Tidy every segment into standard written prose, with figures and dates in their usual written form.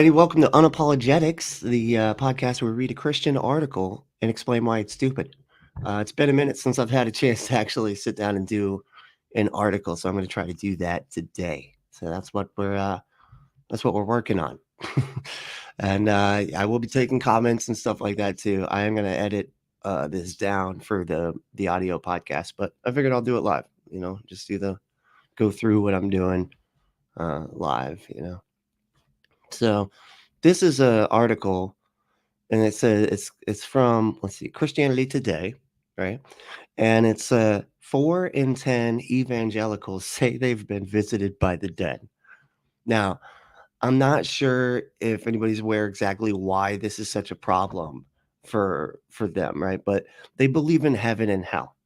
everybody. Welcome to Unapologetix, the podcast where we read a Christian article and explain why it's stupid. It's been a minute since I've had a chance to actually sit down and do an article, so I'm going to try to do that today. So that's what we're working on, and I will be taking comments and stuff like that too. I am going to edit this down for the audio podcast, but I figured I'll do it live. Just go through what I'm doing live. So this is an article, and it says it's from, let's see, Christianity Today, right? And it's 4 in 10 evangelicals say they've been visited by the dead. Now, I'm not sure if anybody's aware exactly why this is such a problem for them, right? But they believe in heaven and hell.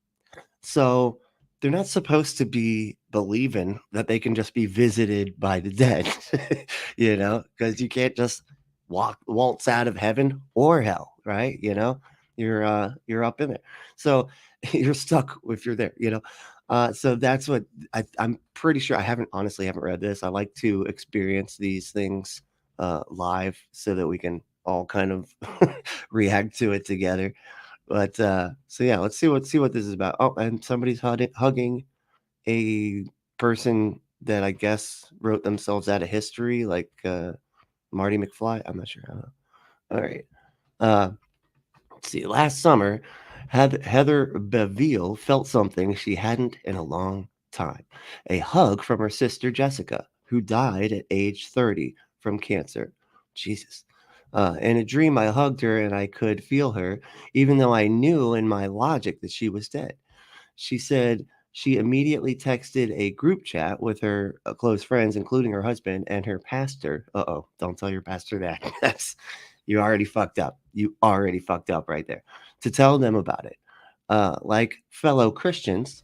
So they're not supposed to be believing that they can just be visited by the dead, because you can't just waltz out of heaven or hell, right? You're up in there. So you're stuck if you're there, So that's what I'm pretty sure. I haven't read this. I like to experience these things live so that we can all kind of react to it together. But so yeah, let's see what this is about. Oh, and somebody's hugging a person that I guess wrote themselves out of history, like Marty McFly. I'm not sure. I don't know. All right. Uh, let's see. Last summer, Heather Beville felt something she hadn't in a long time: a hug from her sister Jessica, who died at age 30 from cancer. Jesus. In a dream, I hugged her and I could feel her, even though I knew in my logic that she was dead. She said she immediately texted a group chat with her close friends, including her husband and her pastor. Uh-oh, don't tell your pastor that. You already fucked up. You already fucked up right there. To tell them about it. Like fellow Christians,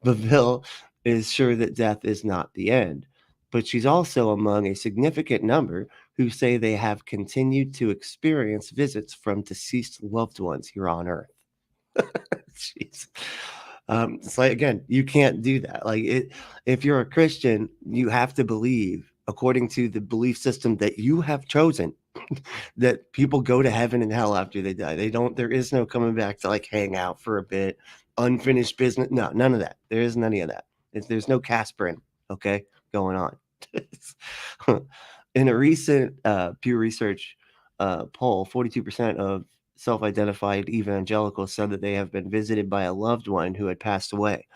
Beville is sure that death is not the end, but she's also among a significant number who say they have continued to experience visits from deceased loved ones here on Earth. Jeez. It's like, again, you can't do that. If you're a Christian, you have to believe according to the belief system that you have chosen that people go to heaven and hell after they die. They don't. There is no coming back to like hang out for a bit, unfinished business. No, none of that. There isn't any of that. There's no Casperin, okay, going on. In a recent Pew Research poll, 42% of self-identified evangelicals said that they have been visited by a loved one who had passed away.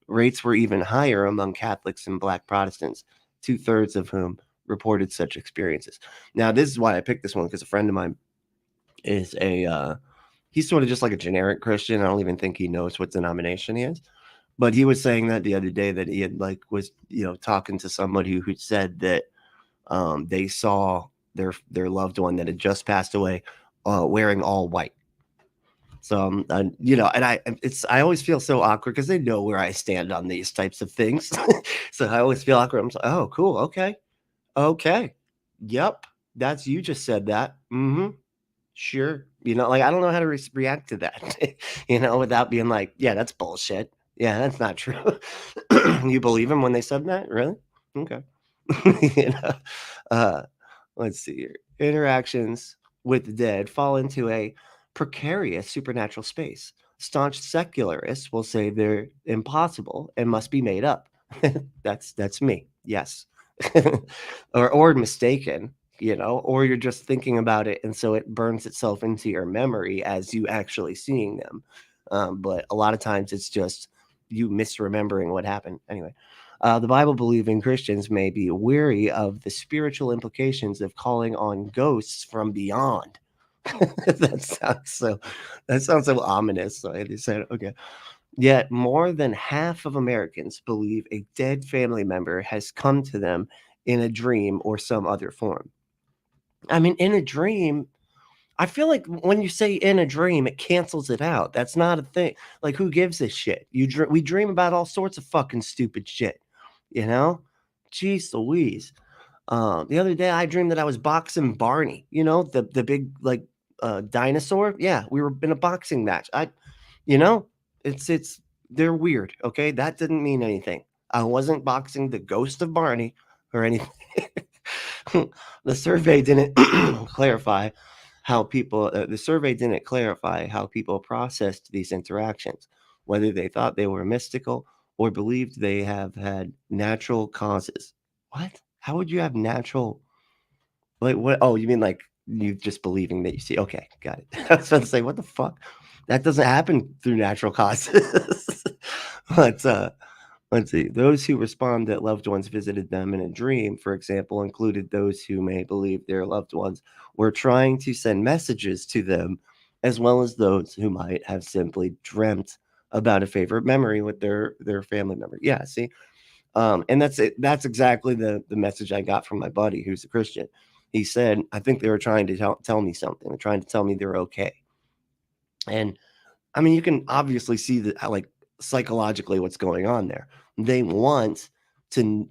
Rates were even higher among Catholics and Black Protestants, 2/3 of whom reported such experiences. Now, this is why I picked this one, because a friend of mine is he's sort of just like a generic Christian. I don't even think he knows what denomination he is. But he was saying that the other day that he had was talking to somebody who said that they saw their loved one that had just passed away wearing all white. So and I always feel so awkward because they know where I stand on these types of things. So I always feel awkward. I'm like, oh, cool, okay, yep, that's, you just said that. Sure. Like, I don't know how to react to that. Without being like, yeah, that's bullshit. Yeah, that's not true. You believe them when they said that, really? Okay. you know, uh, let's see here. Interactions with the dead fall into a precarious supernatural space. Staunch secularists will say they're impossible and must be made up. That's me. Yes. or mistaken, or you're just thinking about it and so it burns itself into your memory as you actually seeing them. But a lot of times it's just you misremembering what happened. Anyway, the Bible believing Christians may be weary of the spiritual implications of calling on ghosts from beyond. That sounds so ominous. So I just said, okay. Yet more than half of Americans believe a dead family member has come to them in a dream or some other form. I mean, in a dream, I feel like when you say in a dream, it cancels it out. That's not a thing. Like, who gives a shit? We dream about all sorts of fucking stupid shit, you know? Jeez Louise. The other day I dreamed that I was boxing Barney, the big like dinosaur. Yeah, we were in a boxing match. You know, it's they're weird. Okay, that didn't mean anything. I wasn't boxing the ghost of Barney or anything. The survey didn't clarify the survey didn't clarify how people processed these interactions, whether they thought they were mystical or believed they have had natural causes. What? How would you have natural like what? Oh, you mean like you just believing that you see? Okay, got it. I was about to say, what the fuck? That doesn't happen through natural causes. but Let's see. Those who respond that loved ones visited them in a dream, for example, included those who may believe their loved ones were trying to send messages to them, as well as those who might have simply dreamt about a favorite memory with their family member. Yeah, see, and that's it. That's exactly the message I got from my buddy who's a Christian. He said, "I think they were trying to tell me something. They're trying to tell me they're okay." And I mean, you can obviously see that how, like, psychologically what's going on there. They want to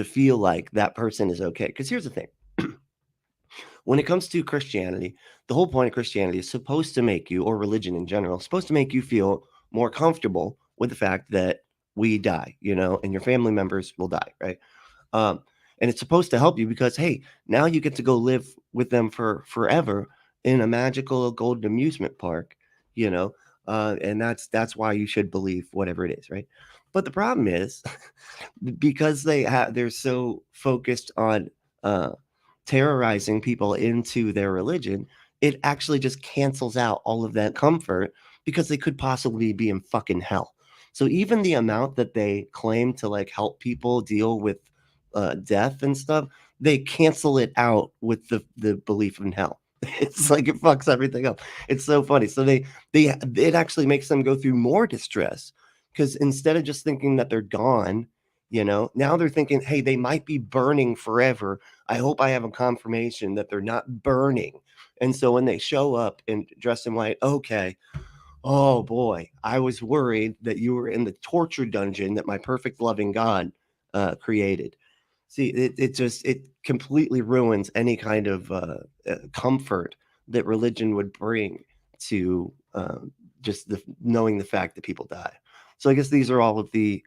feel like that person is okay. Because here's the thing: when it comes to Christianity, the whole point of Christianity is supposed to make you, or religion in general, supposed to make you feel more comfortable with the fact that we die, and your family members will die, right? Um, and it's supposed to help you because, hey, now you get to go live with them for forever in a magical golden amusement park, you know, and that's why you should believe whatever it is, right? But the problem is because they're so focused on uh, terrorizing people into their religion, it actually just cancels out all of that comfort because they could possibly be in fucking hell. So even the amount that they claim to like help people deal with death and stuff, they cancel it out with the belief in hell. It's like it fucks everything up. It's so funny. So they it actually makes them go through more distress because instead of just thinking that they're gone, now they're thinking, hey, they might be burning forever. I hope I have a confirmation that they're not burning. And so when they show up and dressed in white, okay, oh boy, I was worried that you were in the torture dungeon that my perfect loving God created. See, it completely ruins any kind of comfort that religion would bring to just knowing the fact that people die. So I guess these are all of the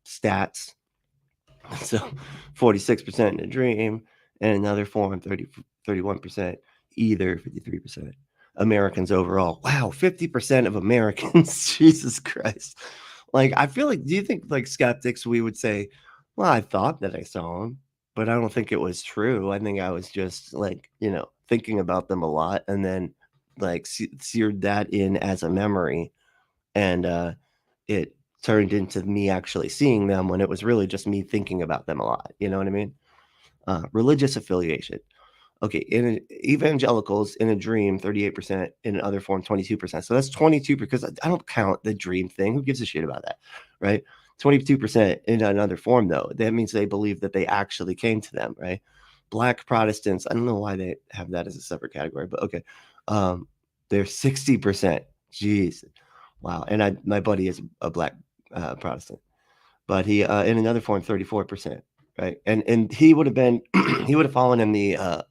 stats. So 46% in a dream, and another form 31%, either 53%. Americans overall. Wow, 50% of Americans. Jesus Christ. Like, I feel like, do you think, like, skeptics, we would say, well, I thought that I saw him, but I don't think it was true. I think I was just, like, thinking about them a lot and then, like, seared that in as a memory. And it turned into me actually seeing them when it was really just me thinking about them a lot. You know what I mean? Religious affiliation. Okay, evangelicals in a dream, 38%, in another form, 22%. So that's 22 because I don't count the dream thing. Who gives a shit about that? Right? 22% in another form, though. That means they believe that they actually came to them, right? Black Protestants, I don't know why they have that as a separate category, but okay. Um, they're 60%. Jeez. Wow. And my buddy is a black Protestant, but he in another form, 34%. Right. And he would have been he would have fallen in the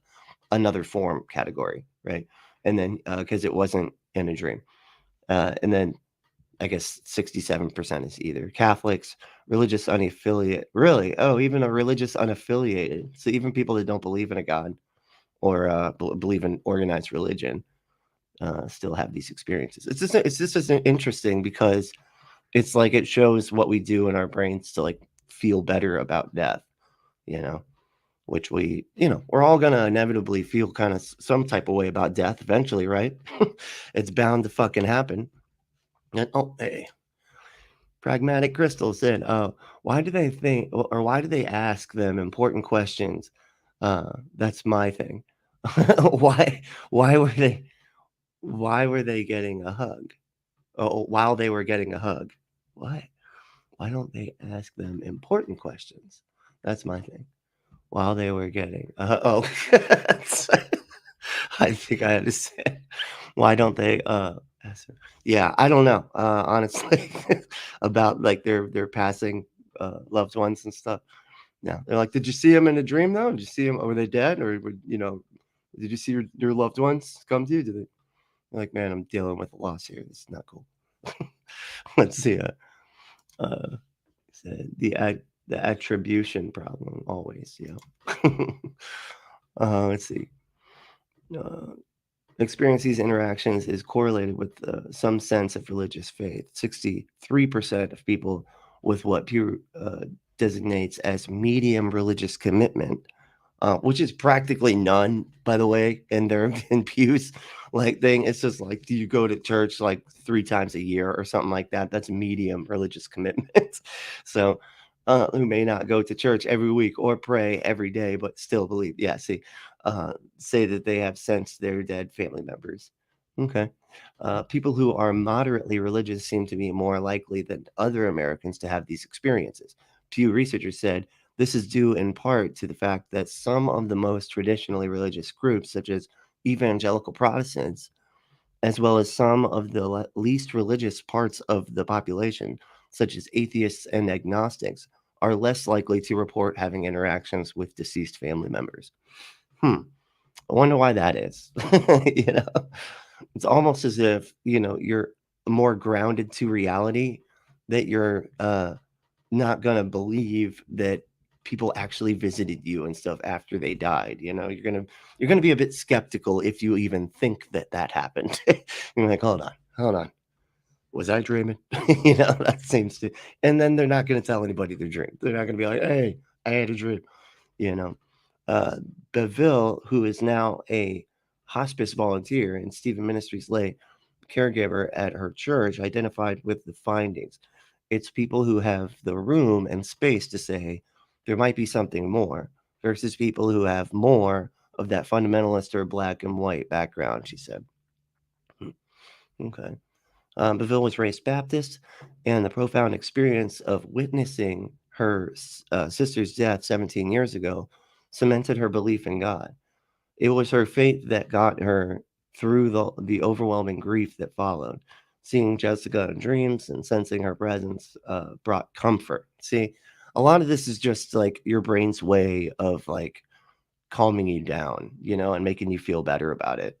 another form category, right? And then because it wasn't in a dream. And then I guess 67% is either Catholics, religious unaffiliated. Really? Oh, even a religious unaffiliated. So even people that don't believe in a God or believe in organized religion still have these experiences. It's just interesting because it's like it shows what we do in our brains to like feel better about death, you know, which we're all going to inevitably feel kind of some type of way about death eventually, right? It's bound to fucking happen. And, oh, hey, Pragmatic Crystal said, "Oh, why do they think, or why do they ask them important questions?" That's my thing. why, why were they, why were they getting a hug? Oh, while they were getting a hug, what? Why don't they ask them important questions? That's my thing. While they were getting, oh, I think I understand. Why don't they, yeah, I don't know, honestly, about, like, their passing, loved ones and stuff. Yeah, they're like, "Did you see him in a dream, though? Did you see him? Were they dead? Or did you see your loved ones come to you? Did they?" You're like, "Man, I'm dealing with a loss here. This is not cool." Let's see, uh, said The attribution problem, always, yeah. Let's see. Uh, Experience these interactions is correlated with some sense of religious faith. 63% of people with what Pew designates as medium religious commitment, which is practically none, by the way, in their in Pew's like thing. It's just like, do you go to church like 3 times a year or something like that? That's medium religious commitment. So, who may not go to church every week or pray every day, but still believe. Yeah, see, say that they have sensed their dead family members. Okay. People who are moderately religious seem to be more likely than other Americans to have these experiences. Pew researchers said this is due in part to the fact that some of the most traditionally religious groups, such as evangelical Protestants, as well as some of the least religious parts of the population, such as atheists and agnostics, are less likely to report having interactions with deceased family members. Hmm. I wonder why that is. you know, it's almost as if you're more grounded to reality, that you're not gonna believe that people actually visited you and stuff after they died. You're gonna be a bit skeptical if you even think that that happened. You're like, hold on, was I dreaming? That seems to, and then they're not gonna tell anybody their dream. They're not gonna be like, hey, I had a dream. You know, uh, Beville, who is now a hospice volunteer and Stephen Ministries lay caregiver at her church, identified with the findings. It's people who have the room and space to say there might be something more versus people who have more of that fundamentalist or black and white background, she said. Hmm, okay. Beville was raised Baptist, and the profound experience of witnessing her sister's death 17 years ago cemented her belief in God. It was her faith that got her through the overwhelming grief that followed. Seeing Jessica in dreams and sensing her presence brought comfort. See, a lot of this is just like your brain's way of like calming you down, and making you feel better about it.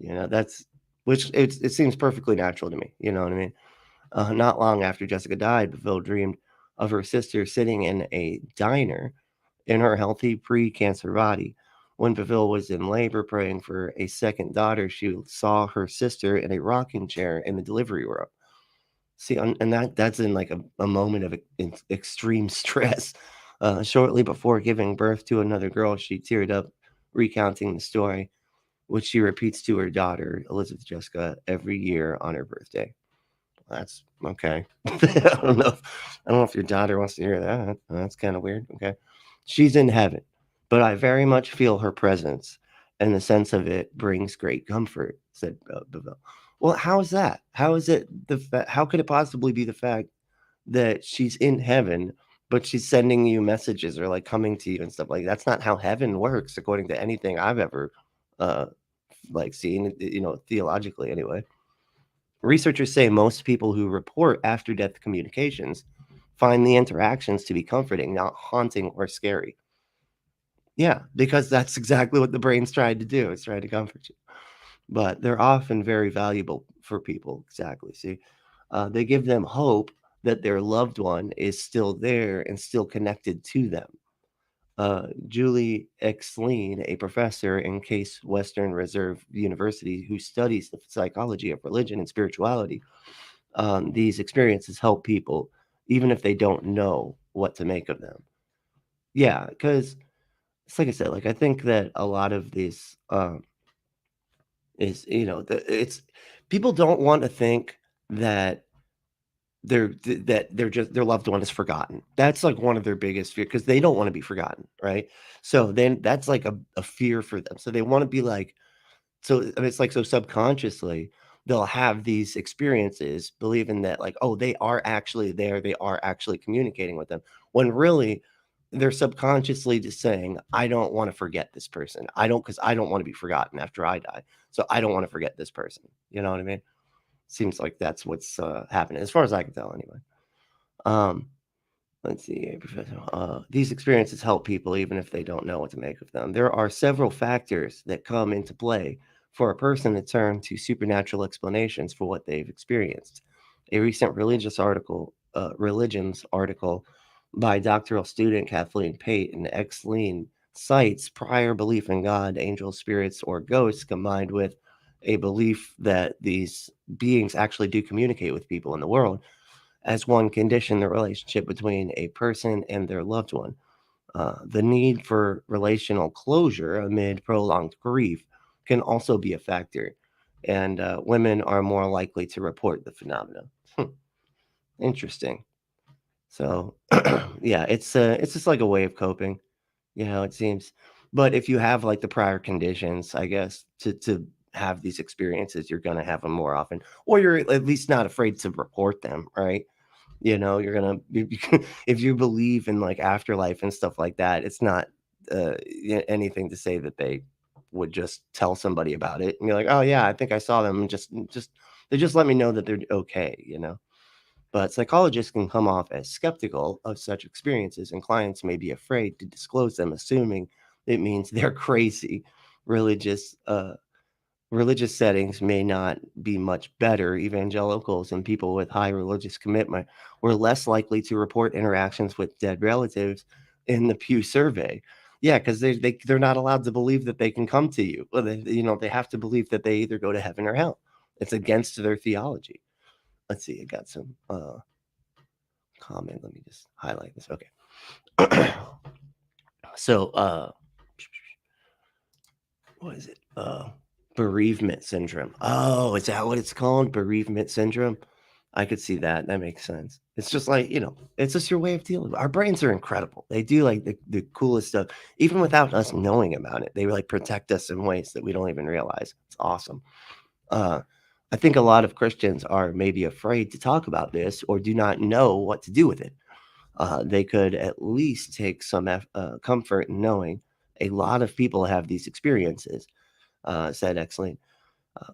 That's which it seems perfectly natural to me. You know what I mean? Not long after Jessica died, Beville dreamed of her sister sitting in a diner in her healthy pre-cancer body. When Beville was in labor praying for a second daughter, she saw her sister in a rocking chair in the delivery room. See, and that's in like a moment of extreme stress. Shortly before giving birth to another girl, she teared up, recounting the story, which she repeats to her daughter, Elizabeth Jessica, every year on her birthday. That's okay. I don't know if your daughter wants to hear that. That's kind of weird. Okay. She's in heaven, but I very much feel her presence, and the sense of it brings great comfort, said Beville. Well, how is that? How is it how could it possibly be the fact that she's in heaven, but she's sending you messages or like coming to you and stuff like that's not how heaven works according to anything I've ever uh like seen, theologically anyway. Researchers say most people who report after death communications find the interactions to be comforting, not haunting or scary. Yeah, because that's exactly what the brain's trying to do. It's trying to comfort you. But they're often very valuable for people. Exactly. See, they give them hope that their loved one is still there and still connected to them. Julie Exline, a professor in Case Western Reserve University who studies the psychology of religion and spirituality, these experiences help people even if they don't know what to make of them. Yeah, because it's like I said, like I think that a lot of this is it's people don't want to think that they're just their loved one is forgotten. That's like one of their biggest fear because they don't want to be forgotten, right? So then that's like a fear for them. So they want to be like, so I mean, it's like so subconsciously they'll have these experiences believing that like, oh, they are actually there, they are actually communicating with them. When really they're subconsciously just saying, I don't want to forget this person. I don't because I don't want to be forgotten after I die. So I don't want to forget this person. You know what I mean? Seems like that's what's happening, as far as I can tell, anyway. Um, let's see, Professor. These experiences help people even if they don't know what to make of them. There are several factors that come into play for a person to turn to supernatural explanations for what they've experienced. A recent religions article by doctoral student Kathleen Pate. Exline cites prior belief in God, angels, spirits, or ghosts combined with a belief that these beings actually do communicate with people in the world as one condition the relationship between a person and their loved one. The need for relational closure amid prolonged grief can also be a factor, and women are more likely to report the phenomena. Interesting. So, yeah, it's just like a way of coping, it seems. But if you have like the prior conditions, I guess to have these experiences, you're gonna have them more often, or you're at least not afraid to report them, right? You're gonna if you believe in like afterlife and stuff like that, it's not anything to say that they would just tell somebody about it and you're like, oh yeah, I think I saw them. And just they just let me know that they're okay. But psychologists can come off as skeptical of such experiences, and clients may be afraid to disclose them, assuming it means they're crazy. Religious religious settings may not be much better. Evangelicals and people with high religious commitment were less likely to report interactions with dead relatives in the Pew survey. Yeah, because they're not allowed to believe that they can come to you. Well, they have to believe that they either go to heaven or hell. It's against their theology. Let's see. I got some comment. Let me just highlight this. Okay. So, what is it? Bereavement syndrome. Oh, is that what it's called? Bereavement syndrome? I could see that. That makes sense. It's just like, it's just your way of dealing. Our brains are incredible. They do like the coolest stuff, even without us knowing about it. They like protect us in ways that we don't even realize. It's awesome. Uh, I think a lot of Christians are maybe afraid to talk about this or do not know what to do with it. They could at least take some comfort in knowing a lot of people have these experiences, said Exline.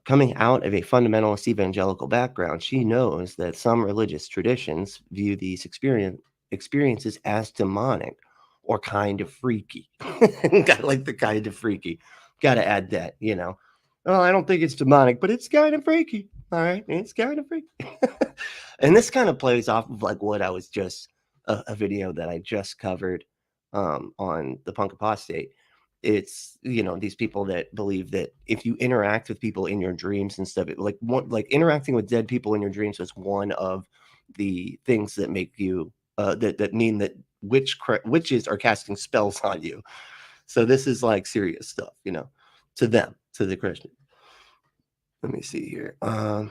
Coming out of a fundamentalist evangelical background, she knows that some religious traditions view these experiences as demonic or kind of freaky. Got like the kind of freaky. Got to add that. Oh, I don't think it's demonic, but it's kind of freaky. All right, it's kind of freaky. And this kind of plays off of like what I was just a video that I just covered on the Punk Apostate. It's these people that believe that if you interact with people in your dreams and stuff, like interacting with dead people in your dreams is one of the things that make you that mean that witches are casting spells on you. So this is like serious stuff, to them, to the Christian. Let me see here. All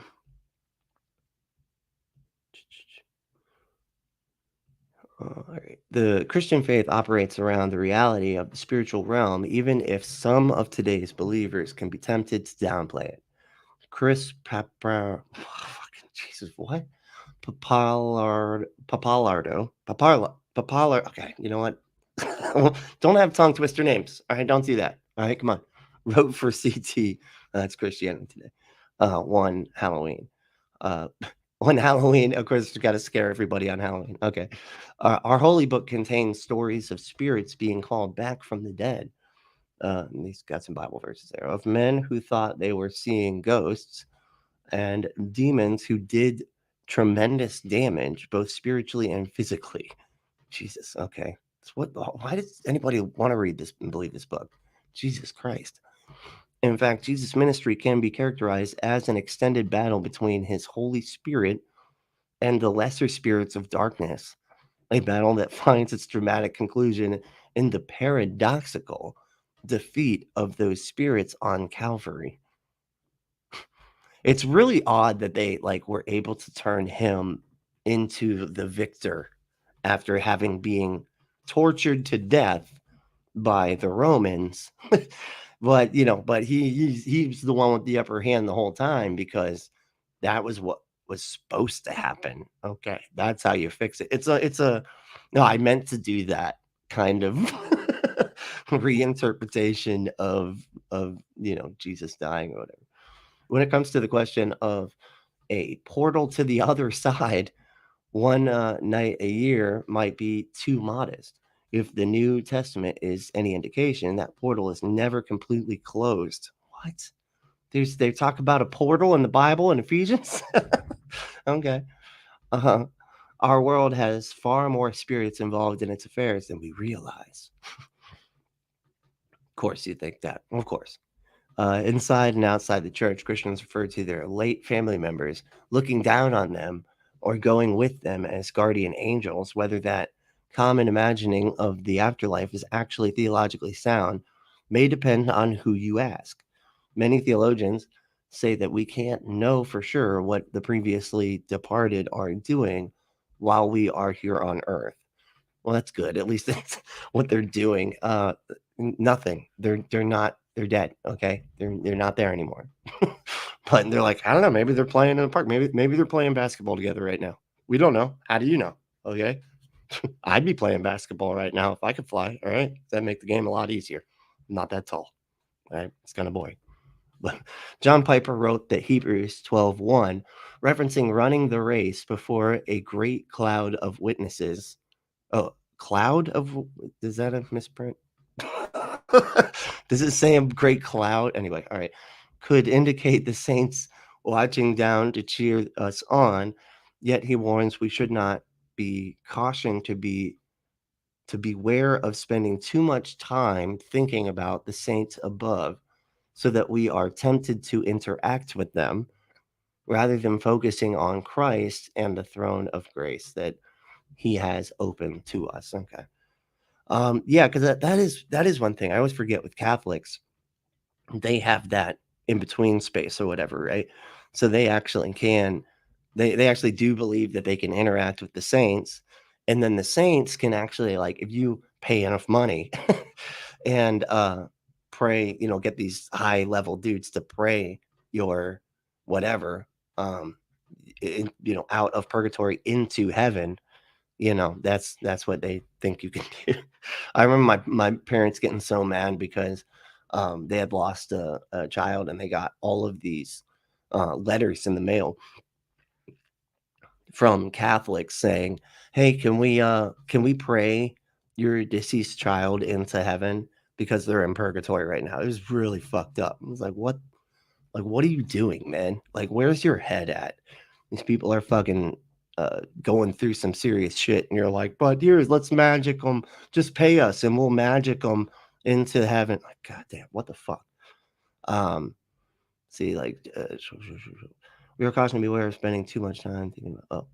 right. The Christian faith operates around the reality of the spiritual realm, even if some of today's believers can be tempted to downplay it. Chris Papar, fucking Jesus, what? Papalardo. Okay, you know what? Don't have tongue twister names. All right, don't do that. All right, come on. Wrote for CT. That's Christianity Today. One Halloween. Uh, on Halloween, of course, you got to scare everybody on Halloween. Okay. Our holy book contains stories of spirits being called back from the dead. And he's got some Bible verses there of men who thought they were seeing ghosts and demons who did tremendous damage, both spiritually and physically. Jesus. Okay. So why does anybody want to read this and believe this book? Jesus Christ. In fact, Jesus' ministry can be characterized as an extended battle between his Holy Spirit and the lesser spirits of darkness, a battle that finds its dramatic conclusion in the paradoxical defeat of those spirits on Calvary. It's really odd that they like were able to turn him into the victor after having being tortured to death by the Romans. But he's the one with the upper hand the whole time because that was what was supposed to happen. Okay, that's how you fix it. It's a no, I meant to do that kind of reinterpretation of Jesus dying or whatever. When it comes to the question of a portal to the other side, one night a year might be too modest. If the New Testament is any indication, that portal is never completely closed. What? They talk about a portal in the Bible in Ephesians? Okay. Uh-huh. Our world has far more spirits involved in its affairs than we realize. Of course, you think that. Of course. Inside and outside the church, Christians refer to their late family members, looking down on them or going with them as guardian angels. Whether that common imagining of the afterlife is actually theologically sound may depend on who you ask. Many theologians say that we can't know for sure what the previously departed are doing while we are here on earth. Well, that's good. At least that's what they're doing. Nothing. They're not. They're dead. Okay, they're not there anymore. But they're like, I don't know. Maybe they're playing in the park. Maybe they're playing basketball together right now. We don't know. How do you know? Okay, I'd be playing basketball right now if I could fly. All right, that make the game a lot easier. I'm not that tall. All right, it's kind of boring. But John Piper wrote that Hebrews 12:1, referencing running the race before a great cloud of witnesses. Oh, cloud of is that a misprint? Does it say a great cloud? Anyway, all right. Could indicate the saints watching down to cheer us on, yet he warns we should not be cautioned to beware of spending too much time thinking about the saints above so that we are tempted to interact with them rather than focusing on Christ and the throne of grace that he has opened to us. Okay. Yeah, because that is one thing I always forget with Catholics. They have that in between space or whatever, right? So they actually can, they actually do believe that they can interact with the saints, and then the saints can actually, like, if you pay enough money and pray, get these high level dudes to pray your whatever, um, out of purgatory into heaven. That's what they think you can do. I remember my parents getting so mad because they had lost a child, and they got all of these letters in the mail from Catholics saying, "Hey, can we pray your deceased child into heaven because they're in purgatory right now?" It was really fucked up. I was like, "What? Like, what are you doing, man? Like, where's your head at? These people are fucking going through some serious shit, and you're like, but here's, let's magic them. Just pay us, and we'll magic them into heaven." Like, goddamn, what the fuck? Um, See, like, we are cautioned to beware of spending too much time thinking about.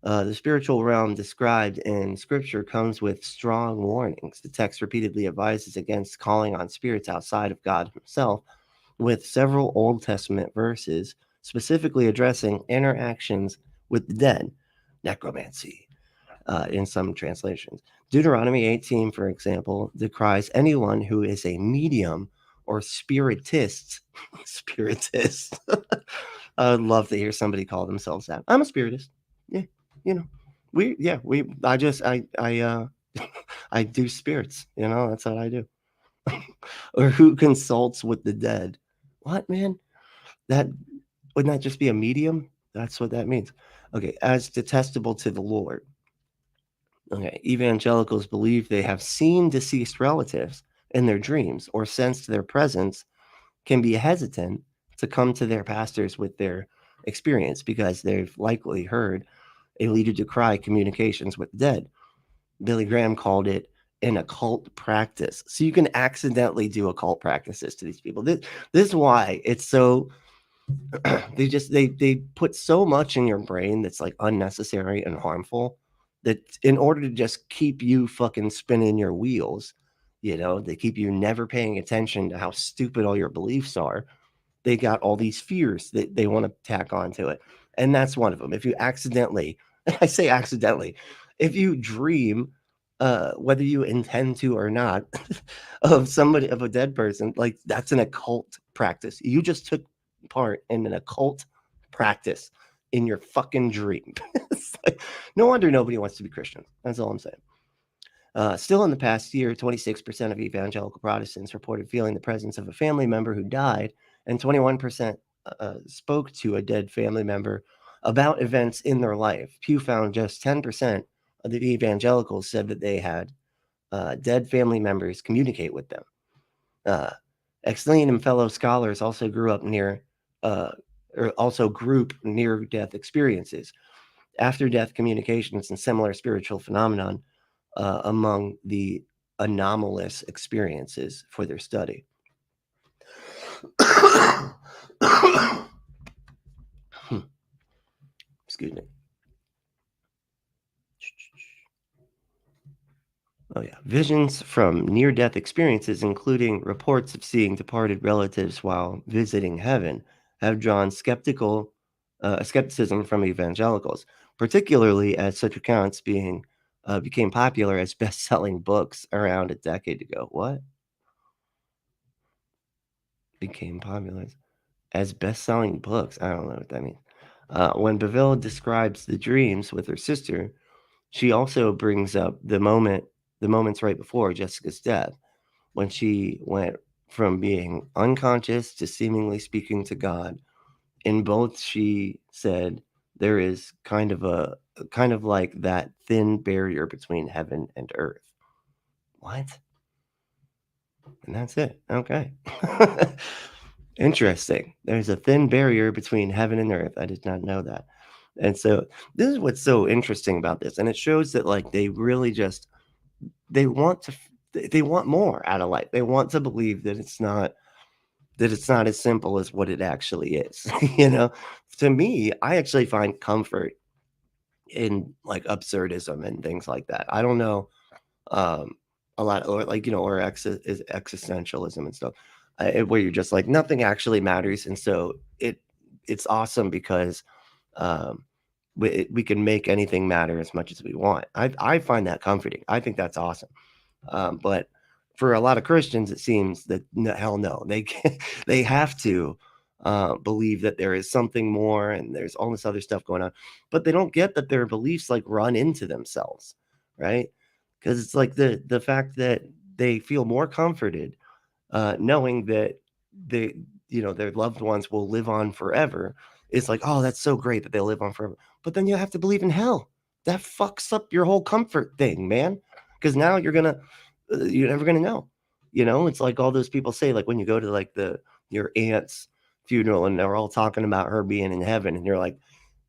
The spiritual realm described in Scripture comes with strong warnings. The text repeatedly advises against calling on spirits outside of God Himself, with several Old Testament verses specifically addressing interactions with the dead, necromancy, in some translations. Deuteronomy 18, for example, decries anyone who is a medium or spiritist. Spiritist. I would love to hear somebody call themselves that. I'm a spiritist. Yeah, you know, I do spirits. That's what I do. Or who consults with the dead. What, man? That wouldn't that just be a medium? That's what that means. Okay, as detestable to the Lord. Okay, evangelicals believe they have seen deceased relatives in their dreams or sensed their presence, can be hesitant to come to their pastors with their experience because they've likely heard a leader decry communications with the dead. Billy Graham called it an occult practice. So you can accidentally do occult practices to these people. This is why it's so they put so much in your brain that's like unnecessary and harmful, that in order to just keep you fucking spinning your wheels, they keep you never paying attention to how stupid all your beliefs are. They got all these fears that they want to tack onto it. And that's one of them. If you accidentally, I say accidentally, if you dream, whether you intend to or not, of a dead person, like, that's an occult practice. You just took part in an occult practice in your fucking dream. It's like, no wonder nobody wants to be Christian. That's all I'm saying. Still in the past year, 26% of evangelical Protestants reported feeling the presence of a family member who died, and 21% spoke to a dead family member about events in their life. Pew found just 10% of the evangelicals said that they had dead family members communicate with them. Exline and fellow scholars also grew up near, or also group near-death experiences. after-death communications and similar spiritual phenomenon among the anomalous experiences for their study. Excuse me. Oh, yeah. Visions from near-death experiences, including reports of seeing departed relatives while visiting heaven, have drawn skepticism from evangelicals, particularly as such accounts became popular as best-selling books around a decade ago. What? Became popular as best-selling books? I don't know what that means. When Beville describes the dreams with her sister, she also brings up the moments right before Jessica's death, when she went from being unconscious to seemingly speaking to God. In both, she said there is kind of like that thin barrier between heaven and earth. What? And that's it. Okay. Interesting. There's a thin barrier between heaven and earth. I did not know that. And so this is what's so interesting about this. And it shows that like they really just they want to they want more out of life. They want to believe that it's not as simple as what it actually is. You know, to me, I actually find comfort in like absurdism and things like that. I don't know um a lot, or like, or is existentialism and stuff, where you're just like nothing actually matters, and so it's awesome because um we can make anything matter as much as we want. I find that comforting. I think that's awesome. But for a lot of Christians, it seems that no, hell no, they they have to believe that there is something more and there's all this other stuff going on, but they don't get that their beliefs like run into themselves, right? Because it's like the fact that they feel more comforted knowing that they, their loved ones will live on forever. It's like, oh, that's so great that they'll live on forever. But then you have to believe in hell. That fucks up your whole comfort thing, man. Because now you're never gonna know. It's like all those people say, like when you go to like your aunt's funeral and they're all talking about her being in heaven, and you're like,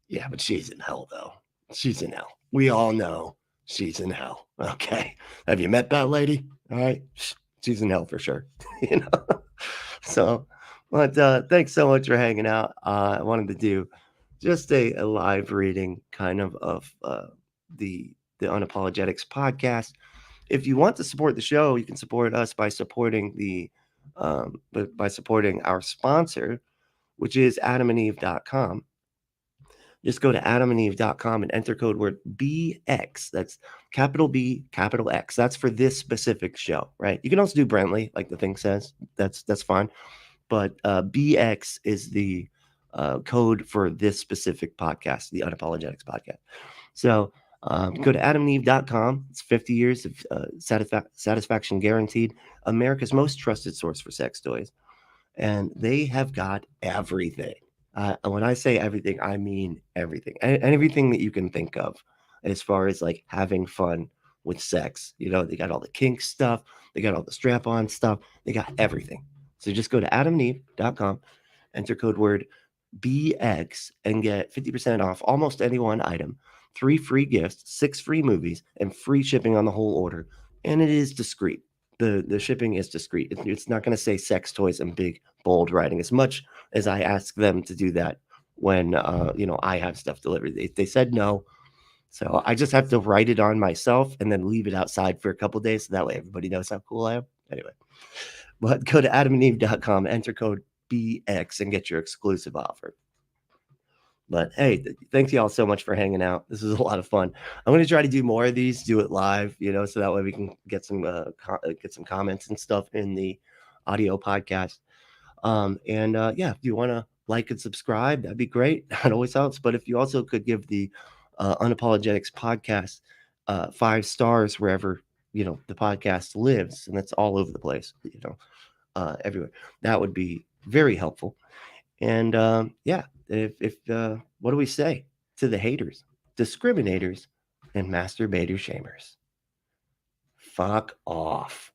yeah, but she's in hell though. She's in hell. We all know she's in hell. Okay. Have you met that lady? All right. She's in hell for sure. you know. So, but thanks so much for hanging out. I wanted to do just a live reading kind of the Unapologetics podcast. If you want to support the show, you can support us by supporting by supporting our sponsor, which is adamandeve.com. Just go to adamandeve.com and enter code word BX. That's capital B, capital X. That's for this specific show, right? You can also do Brently, like the thing says. That's fine. But BX is the code for this specific podcast, the Unapologetics podcast. So go to adamandeve.com. It's 50 years of satisfaction guaranteed. America's most trusted source for sex toys. And they have got everything. When I say everything, I mean everything. Everything that you can think of as far as like having fun with sex. They got all the kink stuff, they got all the strap on stuff, they got everything. So just go to adamandeve.com, enter code word BX, and get 50% off almost any one item, 3 free gifts, 6 free movies, and free shipping on the whole order. And it is discreet. The shipping is discreet. It's not going to say sex toys in big bold writing as much as I ask them to do that when I have stuff delivered. They said no, so I just have to write it on myself and then leave it outside for a couple days, so that way everybody knows how cool I am. Anyway, but go to adamandeve.com, enter code BX, and get your exclusive offer. But hey, thanks y'all so much for hanging out. This was a lot of fun. I'm going to try to do more of these, do it live, so that way we can get some comments and stuff in the audio podcast. And yeah, if you want to like and subscribe, that'd be great. That always helps. But if you also could give the Unapologetics podcast 5 stars wherever the podcast lives, and that's all over the place, everywhere, that would be very helpful. And yeah, if what do we say to the haters, discriminators, and masturbator shamers? Fuck off.